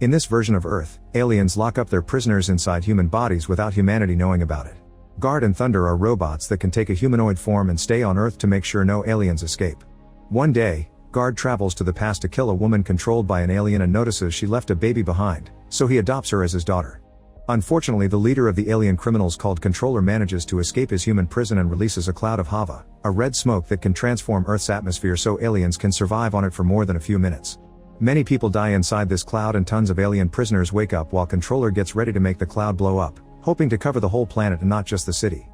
In this version of Earth, aliens lock up their prisoners inside human bodies without humanity knowing about it. Guard and Thunder are robots that can take a humanoid form and stay on Earth to make sure no aliens escape. One day, Guard travels to the past to kill a woman controlled by an alien and notices she left a baby behind, so he adopts her as his daughter. Unfortunately, the leader of the alien criminals called Controller manages to escape his human prison and releases a cloud of hava, a red smoke that can transform Earth's atmosphere so aliens can survive on it for more than a few minutes. Many people die inside this cloud and tons of alien prisoners wake up while Controller gets ready to make the cloud blow up, hoping to cover the whole planet and not just the city.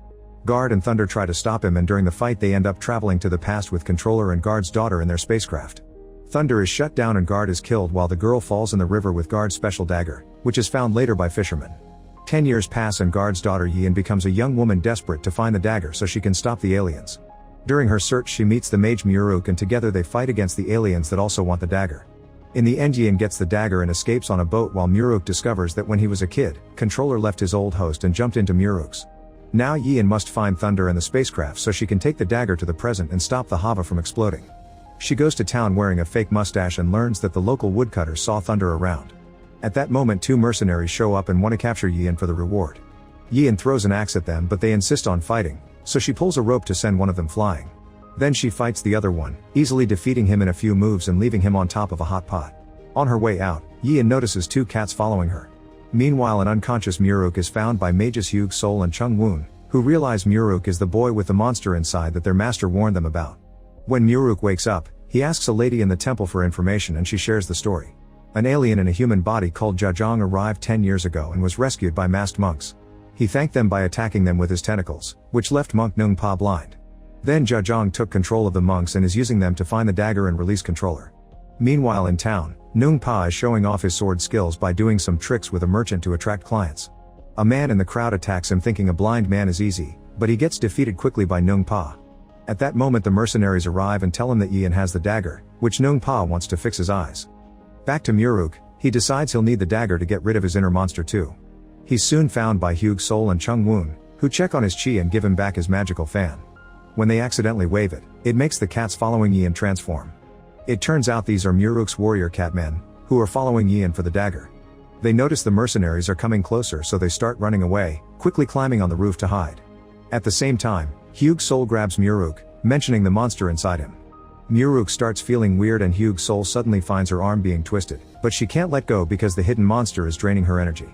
Guard and Thunder try to stop him, and during the fight they end up traveling to the past with Controller and Guard's daughter in their spacecraft. Thunder is shut down and Guard is killed while the girl falls in the river with Guard's special dagger, which is found later by fishermen. 10 years pass and Guard's daughter Yin becomes a young woman desperate to find the dagger so she can stop the aliens. During her search she meets the mage Muruk and together they fight against the aliens that also want the dagger. In the end Yin gets the dagger and escapes on a boat while Muruk discovers that when he was a kid, Controller left his old host and jumped into Muruk's. Now Yin must find Thunder and the spacecraft so she can take the dagger to the present and stop the hava from exploding. She goes to town wearing a fake mustache and learns that the local woodcutters saw Thunder around. At that moment 2 mercenaries show up and want to capture Yin for the reward. Yin throws an axe at them but they insist on fighting, so she pulls a rope to send one of them flying. Then she fights the other one, easily defeating him in a few moves and leaving him on top of a hot pot. On her way out, Yin notices 2 cats following her. Meanwhile an unconscious Muruk is found by mages Hugh Sol and Chung Woon, who realize Muruk is the boy with the monster inside that their master warned them about. When Muruk wakes up, he asks a lady in the temple for information and she shares the story. An alien in a human body called Jajong arrived 10 years ago and was rescued by masked monks. He thanked them by attacking them with his tentacles, which left monk Nung Pa blind. Then Jajong took control of the monks and is using them to find the dagger and release Controller. Meanwhile in town, Nung Pa is showing off his sword skills by doing some tricks with a merchant to attract clients. A man in the crowd attacks him thinking a blind man is easy, but he gets defeated quickly by Nung Pa. At that moment the mercenaries arrive and tell him that Yin has the dagger, which Nung Pa wants to fix his eyes. Back to Muruk, he decides he'll need the dagger to get rid of his inner monster too. He's soon found by Hugh Sol and Chung Woon, who check on his chi and give him back his magical fan. When they accidentally wave it, it makes the cats following Yin transform. It turns out these are Muruk's warrior catmen, who are following Yin for the dagger. They notice the mercenaries are coming closer so they start running away, quickly climbing on the roof to hide. At the same time, Hugh Sol grabs Muruk, mentioning the monster inside him. Muruk starts feeling weird and Hugh Sol suddenly finds her arm being twisted, but she can't let go because the hidden monster is draining her energy.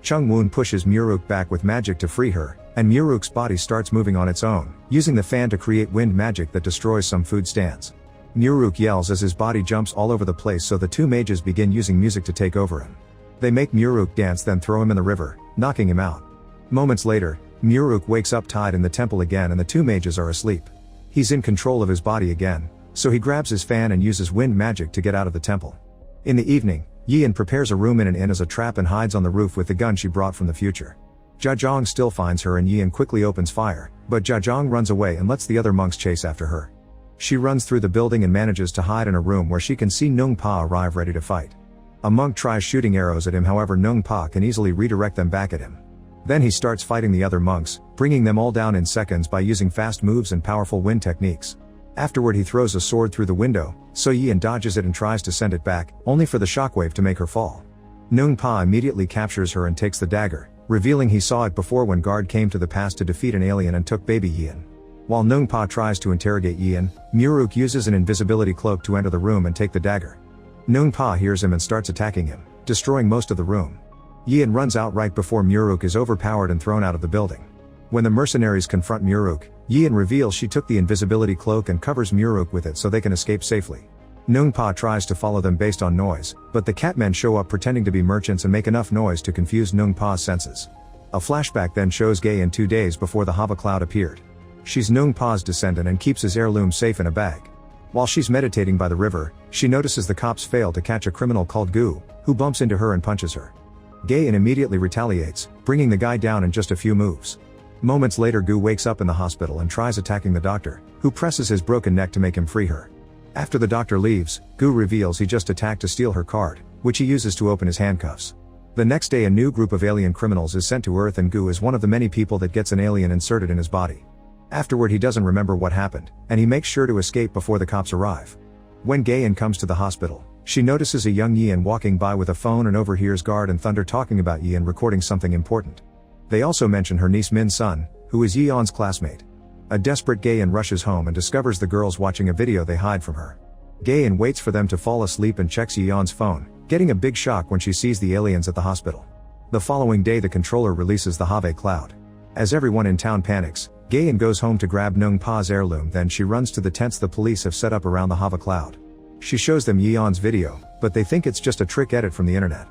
Chung Woon pushes Muruk back with magic to free her, and Muruk's body starts moving on its own, using the fan to create wind magic that destroys some food stands. Muruk yells as his body jumps all over the place so the 2 mages begin using music to take over him. They make Muruk dance then throw him in the river, knocking him out. Moments later, Muruk wakes up tied in the temple again and the 2 mages are asleep. He's in control of his body again, so he grabs his fan and uses wind magic to get out of the temple. In the evening, Yin prepares a room in an inn as a trap and hides on the roof with the gun she brought from the future. Jajong still finds her and Yin quickly opens fire, but Jajong runs away and lets the other monks chase after her. She runs through the building and manages to hide in a room where she can see Nung Pa arrive ready to fight. A monk tries shooting arrows at him, however Nung Pa can easily redirect them back at him. Then he starts fighting the other monks, bringing them all down in seconds by using fast moves and powerful wind techniques. Afterward he throws a sword through the window, so Yin dodges it and tries to send it back, only for the shockwave to make her fall. Nung Pa immediately captures her and takes the dagger, revealing he saw it before when Guard came to the past to defeat an alien and took baby Yin. While Nung Pa tries to interrogate Yin, Muruk uses an invisibility cloak to enter the room and take the dagger. Nung Pa hears him and starts attacking him, destroying most of the room. Yin runs out right before Muruk is overpowered and thrown out of the building. When the mercenaries confront Muruk, Yin reveals she took the invisibility cloak and covers Muruk with it so they can escape safely. Nung Pa tries to follow them based on noise, but the catmen show up pretending to be merchants and make enough noise to confuse Nung Pa's senses. A flashback then shows Gay in 2 days before the Hava cloud appeared. She's Nung Pa's descendant and keeps his heirloom safe in a bag. While she's meditating by the river, she notices the cops fail to catch a criminal called Gu, who bumps into her and punches her. Gay immediately retaliates, bringing the guy down in just a few moves. Moments later Gu wakes up in the hospital and tries attacking the doctor, who presses his broken neck to make him free her. After the doctor leaves, Gu reveals he just attacked to steal her card, which he uses to open his handcuffs. The next day a new group of alien criminals is sent to Earth and Gu is one of the many people that gets an alien inserted in his body. Afterward he doesn't remember what happened, and he makes sure to escape before the cops arrive. When Gayan comes to the hospital, She notices a young Yian walking by with a phone and overhears Guard and Thunder talking about Yian recording something important. They also mention her niece Min's son, who is Yeon's classmate. A desperate Gaeun rushes home and discovers the girls watching a video they hide from her. Gaeun waits for them to fall asleep and checks Yeon's phone, getting a big shock when she sees the aliens at the hospital. The following day the controller releases the Have cloud. As everyone in town panics, Gaeun goes home to grab Nung Pa's heirloom, then she runs to the tents the police have set up around the Have cloud. She shows them Yeon's video, but they think it's just a trick edit from the internet.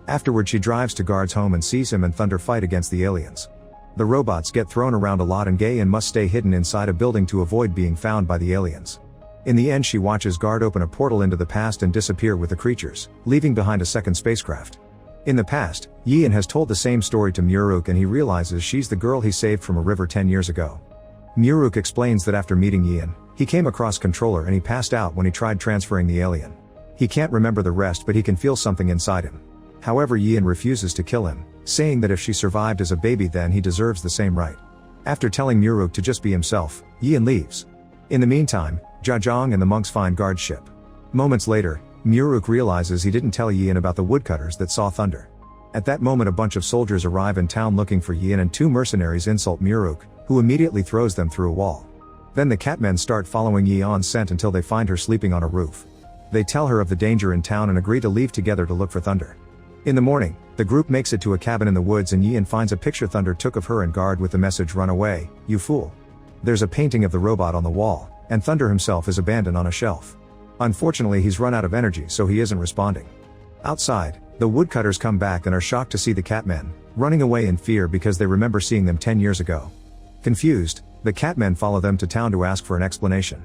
Afterward she drives to Guard's home and sees him and Thunder fight against the aliens. The robots get thrown around a lot and Gaeun must stay hidden inside a building to avoid being found by the aliens. In the end she watches Guard open a portal into the past and disappear with the creatures, leaving behind a second spacecraft. In the past, Yeon has told the same story to Muruk and he realizes she's the girl he saved from a river 10 years ago. Muruk explains that after meeting Yeon, he came across Controller and he passed out when he tried transferring the alien. He can't remember the rest but he can feel something inside him. However, Yeon refuses to kill him, saying that if she survived as a baby then he deserves the same right. After telling Muruk to just be himself, Yeon leaves. In the meantime, Jajong and the monks find Guard's ship. Moments later, Muruk realizes he didn't tell Yeon about the woodcutters that saw Thunder. At that moment a bunch of soldiers arrive in town looking for Yeon and two mercenaries insult Muruk, who immediately throws them through a wall. Then the Catmen start following Yeon's scent until they find her sleeping on a roof. They tell her of the danger in town and agree to leave together to look for Thunder. In the morning, the group makes it to a cabin in the woods and Yeon finds a picture Thunder took of her and Guard with the message "Run away, you fool." There's a painting of the robot on the wall, and Thunder himself is abandoned on a shelf. Unfortunately he's run out of energy so he isn't responding. Outside, the woodcutters come back and are shocked to see the Catmen, running away in fear because they remember seeing them 10 years ago. Confused, the Catmen follow them to town to ask for an explanation.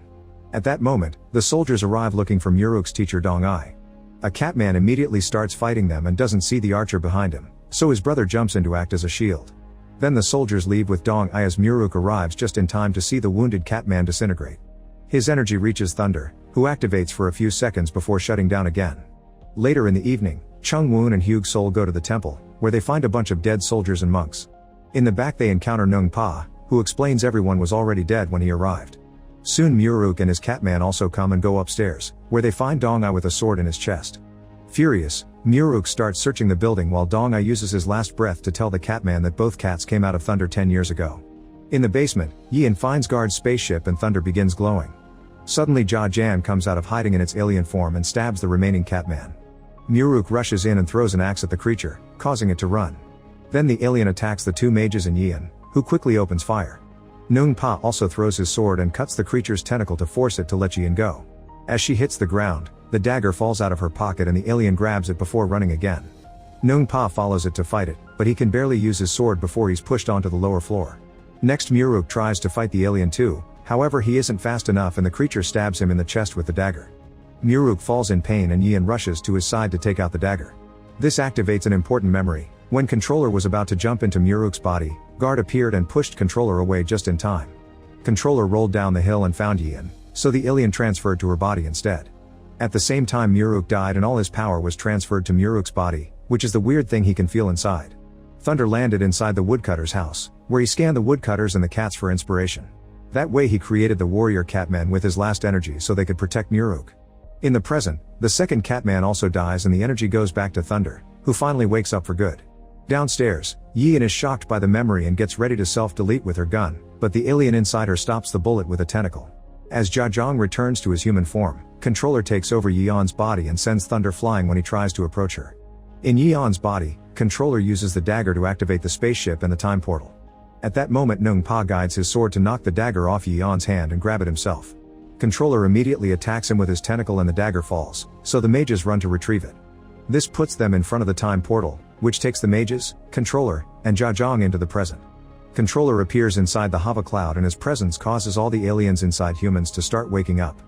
At that moment, the soldiers arrive looking for Muruk's teacher Dong-ai. A Catman immediately starts fighting them and doesn't see the archer behind him, so his brother jumps in to act as a shield. Then the soldiers leave with Dong-ai as Muruk arrives just in time to see the wounded Catman disintegrate. His energy reaches Thunder, who activates for a few seconds before shutting down again. Later in the evening, Chung-woon and Hyug Sol go to the temple, where they find a bunch of dead soldiers and monks. In the back they encounter Nung Pa, who explains everyone was already dead when he arrived. Soon Muruk and his Catman also come and go upstairs, where they find Dong-ai with a sword in his chest. Furious, Muruk starts searching the building while Dong-ai uses his last breath to tell the Catman that both cats came out of Thunder 10 years ago. In the basement, Yeon finds Guard's spaceship and Thunder begins glowing. Suddenly Ja-jan comes out of hiding in its alien form and stabs the remaining Catman. Muruk rushes in and throws an axe at the creature, causing it to run. Then the alien attacks the two mages and Yeon, who quickly opens fire. Nung Pa also throws his sword and cuts the creature's tentacle to force it to let Yeon go. As she hits the ground, the dagger falls out of her pocket and the alien grabs it before running again. Nung Pa follows it to fight it, but he can barely use his sword before he's pushed onto the lower floor. Next Muruk tries to fight the alien too, however he isn't fast enough and the creature stabs him in the chest with the dagger. Muruk falls in pain and Yeon rushes to his side to take out the dagger. This activates an important memory. When Controller was about to jump into Muruk's body, Guard appeared and pushed Controller away just in time. Controller rolled down the hill and found Yeon, so the alien transferred to her body instead. At the same time Muruk died and all his power was transferred to Muruk's body, which is the weird thing he can feel inside. Thunder landed inside the woodcutter's house, where he scanned the woodcutters and the cats for inspiration. That way he created the warrior Catman with his last energy so they could protect Muruk. In the present, the second Catman also dies and the energy goes back to Thunder, who finally wakes up for good. Downstairs, Yeon is shocked by the memory and gets ready to self-delete with her gun, but the alien inside her stops the bullet with a tentacle. As Jajong returns to his human form, Controller takes over Yeon's body and sends Thunder flying when he tries to approach her. In Yeon's body, Controller uses the dagger to activate the spaceship and the time portal. At that moment Nung Pa guides his sword to knock the dagger off Yeon's hand and grab it himself. Controller immediately attacks him with his tentacle and the dagger falls, so the mages run to retrieve it. This puts them in front of the time portal, which takes the mages, Controller, and Jajong into the present. Controller appears inside the Have cloud and his presence causes all the aliens inside humans to start waking up.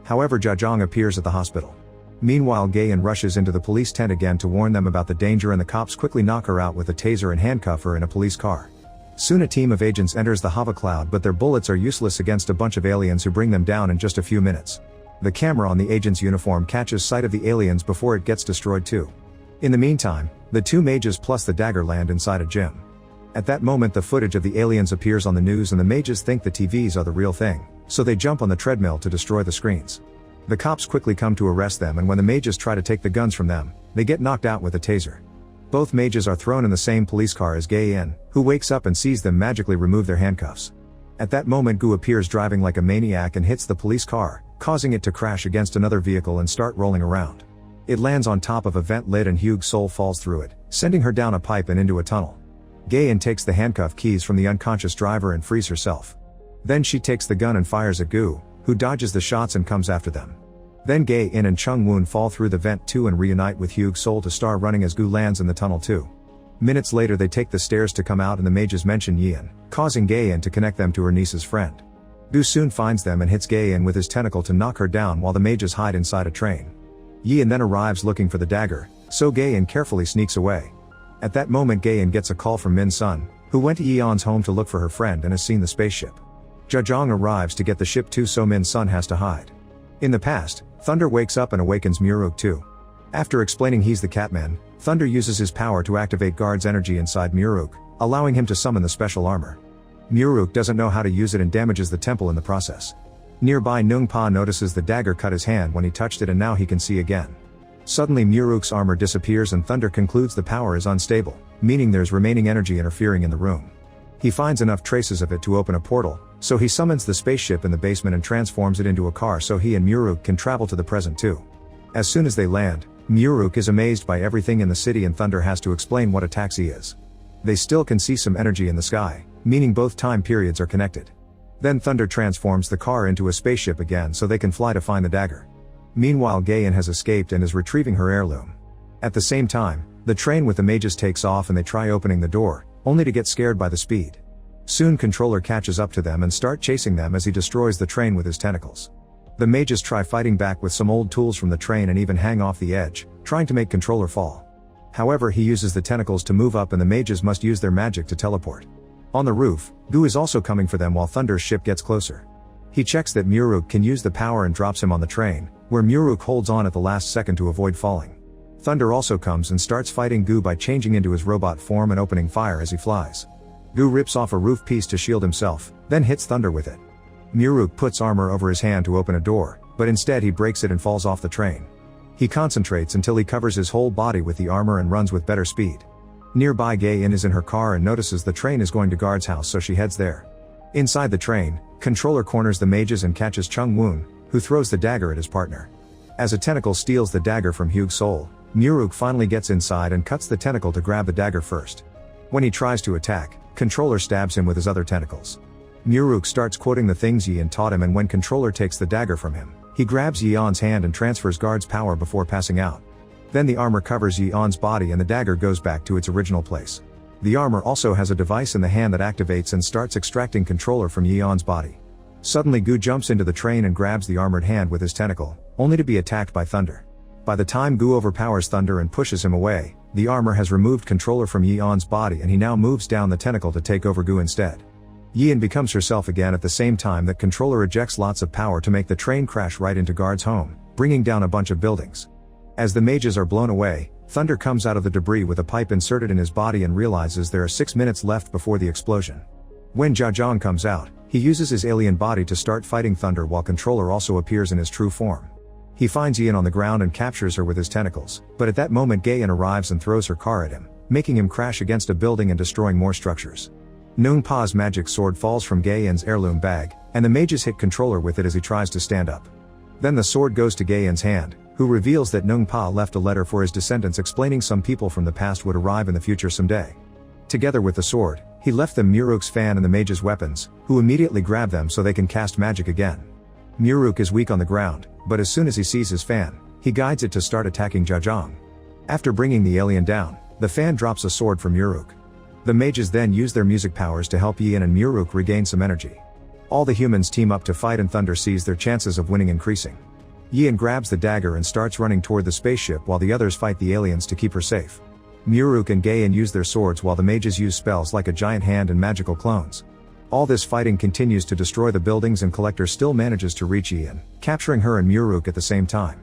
However, Jajong appears at the hospital. Meanwhile Gaeun rushes into the police tent again to warn them about the danger and the cops quickly knock her out with a taser and handcuff her in a police car. Soon a team of agents enters the Have cloud but their bullets are useless against a bunch of aliens who bring them down in just a few minutes. The camera on the agent's uniform catches sight of the aliens before it gets destroyed too. In the meantime, the two mages plus the dagger land inside a gym. At that moment the footage of the aliens appears on the news and the mages think the TVs are the real thing, so they jump on the treadmill to destroy the screens. The cops quickly come to arrest them, and when the mages try to take the guns from them, they get knocked out with a taser. Both mages are thrown in the same police car as Gae-in, who wakes up and sees them magically remove their handcuffs. At that moment Gu appears driving like a maniac and hits the police car, causing it to crash against another vehicle and start rolling around. It lands on top of a vent lid and Hugh's soul falls through it, sending her down a pipe and into a tunnel. Gae-in takes the handcuff keys from the unconscious driver and frees herself. Then she takes the gun and fires at Gu, who dodges the shots and comes after them. Then Gae-in and Chung-woon fall through the vent too and reunite with Hugh's soul to start running as Gu lands in the tunnel too. Minutes later they take the stairs to come out and the mages mention Yeon, causing Gae-in to connect them to her niece's friend. Gu soon finds them and hits Gae-in with his tentacle to knock her down while the mages hide inside a train. Yeon then arrives looking for the dagger, so Gae-in carefully sneaks away. At that moment Gae-in gets a call from Min-sun, who went to Yeon's home to look for her friend and has seen the spaceship. Jajong arrives to get the ship too, so Min-sun has to hide. In the past, Thunder wakes up and awakens Muruk too. After explaining he's the Catman, Thunder uses his power to activate Guard's energy inside Muruk, allowing him to summon the special armor. Muruk doesn't know how to use it and damages the temple in the process. Nearby Nung-pa notices the dagger cut his hand when he touched it and now he can see again. Suddenly Muruk's armor disappears and Thunder concludes the power is unstable, meaning there's remaining energy interfering in the room. He finds enough traces of it to open a portal, so he summons the spaceship in the basement and transforms it into a car so he and Muruk can travel to the present too. As soon as they land, Muruk is amazed by everything in the city and Thunder has to explain what a taxi is. They still can see some energy in the sky, meaning both time periods are connected. Then Thunder transforms the car into a spaceship again so they can fly to find the dagger. Meanwhile Gae-in has escaped and is retrieving her heirloom. At the same time, the train with the mages takes off and they try opening the door, only to get scared by the speed. Soon Controller catches up to them and start chasing them as he destroys the train with his tentacles. The mages try fighting back with some old tools from the train and even hang off the edge, trying to make Controller fall. However, he uses the tentacles to move up and the mages must use their magic to teleport. On the roof, Gu is also coming for them while Thunder's ship gets closer. He checks that Muruk can use the power and drops him on the train, where Muruk holds on at the last second to avoid falling. Thunder also comes and starts fighting Gu by changing into his robot form and opening fire as he flies. Gu rips off a roof piece to shield himself, then hits Thunder with it. Muruk puts armor over his hand to open a door, but instead he breaks it and falls off the train. He concentrates until he covers his whole body with the armor and runs with better speed. Nearby Gae-in is in her car and notices the train is going to Guard's house so she heads there. Inside the train, Controller corners the mages and catches Chung-woon, who throws the dagger at his partner. As a tentacle steals the dagger from Hugh's soul, Muruk finally gets inside and cuts the tentacle to grab the dagger first. When he tries to attack, Controller stabs him with his other tentacles. Muruk starts quoting the things Yeon taught him and when Controller takes the dagger from him, he grabs Yeon's hand and transfers Guard's power before passing out. Then the armor covers Yeon's body and the dagger goes back to its original place. The armor also has a device in the hand that activates and starts extracting Controller from Yeon's body. Suddenly Gu jumps into the train and grabs the armored hand with his tentacle, only to be attacked by Thunder. By the time Gu overpowers Thunder and pushes him away, the armor has removed Controller from Yeon's body and he now moves down the tentacle to take over Gu instead. Yeon becomes herself again at the same time that Controller ejects lots of power to make the train crash right into Guard's home, bringing down a bunch of buildings. As the mages are blown away, Thunder comes out of the debris with a pipe inserted in his body and realizes there are 6 minutes left before the explosion. When Jajong comes out, he uses his alien body to start fighting Thunder while Controller also appears in his true form. He finds Yeon on the ground and captures her with his tentacles, but at that moment Gae-in arrives and throws her car at him, making him crash against a building and destroying more structures. Nung-pa's magic sword falls from Gae-in's heirloom bag, and the mages hit Controller with it as he tries to stand up. Then the sword goes to Gae-in's hand, who reveals that Nung-pa left a letter for his descendants explaining some people from the past would arrive in the future someday. Together with the sword, he left them Muruk's fan and the mages' weapons, who immediately grab them so they can cast magic again. Muruk is weak on the ground, but as soon as he sees his fan, he guides it to start attacking Jajong. After bringing the alien down, the fan drops a sword from Muruk. The mages then use their music powers to help Yeon and Muruk regain some energy. All the humans team up to fight and Thunder sees their chances of winning increasing. Yeon grabs the dagger and starts running toward the spaceship while the others fight the aliens to keep her safe. Muruk and Gae-in use their swords while the mages use spells like a giant hand and magical clones. All this fighting continues to destroy the buildings and Collector still manages to reach Yeon, capturing her and Muruk at the same time.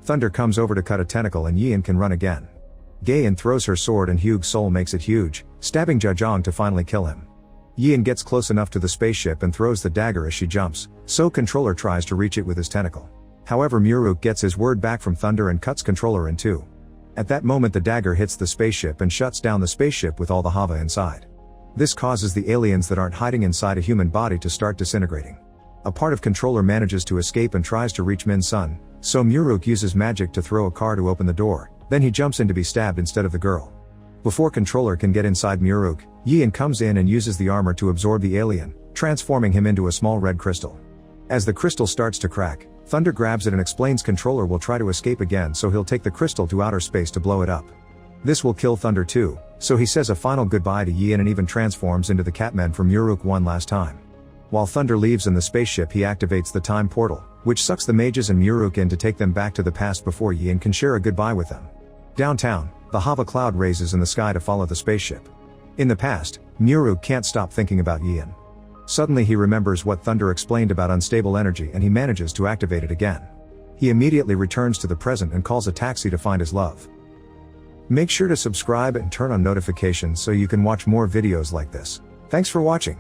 Thunder comes over to cut a tentacle and Yeon can run again. Gae-in throws her sword and Hugh's soul makes it huge, stabbing Jajong to finally kill him. Yeon gets close enough to the spaceship and throws the dagger as she jumps, so Controller tries to reach it with his tentacle. However, Muruk gets his word back from Thunder and cuts Controller in two. At that moment the dagger hits the spaceship and shuts down the spaceship with all the Hava inside. This causes the aliens that aren't hiding inside a human body to start disintegrating. A part of Controller manages to escape and tries to reach Min's son, so Muruk uses magic to throw a car to open the door, then he jumps in to be stabbed instead of the girl. Before Controller can get inside Muruk, Yian comes in and uses the armor to absorb the alien, transforming him into a small red crystal. As the crystal starts to crack, Thunder grabs it and explains Controller will try to escape again, so he'll take the crystal to outer space to blow it up. This will kill Thunder too, so he says a final goodbye to Yian and even transforms into the Catman from Muruk one last time. While Thunder leaves in the spaceship, he activates the time portal, which sucks the mages and Muruk in to take them back to the past before Yian can share a goodbye with them. Downtown, the Hava cloud raises in the sky to follow the spaceship. In the past, Muruk can't stop thinking about Yian. Suddenly he remembers what Thunder explained about unstable energy and he manages to activate it again. He immediately returns to the present and calls a taxi to find his love. Make sure to subscribe and turn on notifications so you can watch more videos like this. Thanks for watching.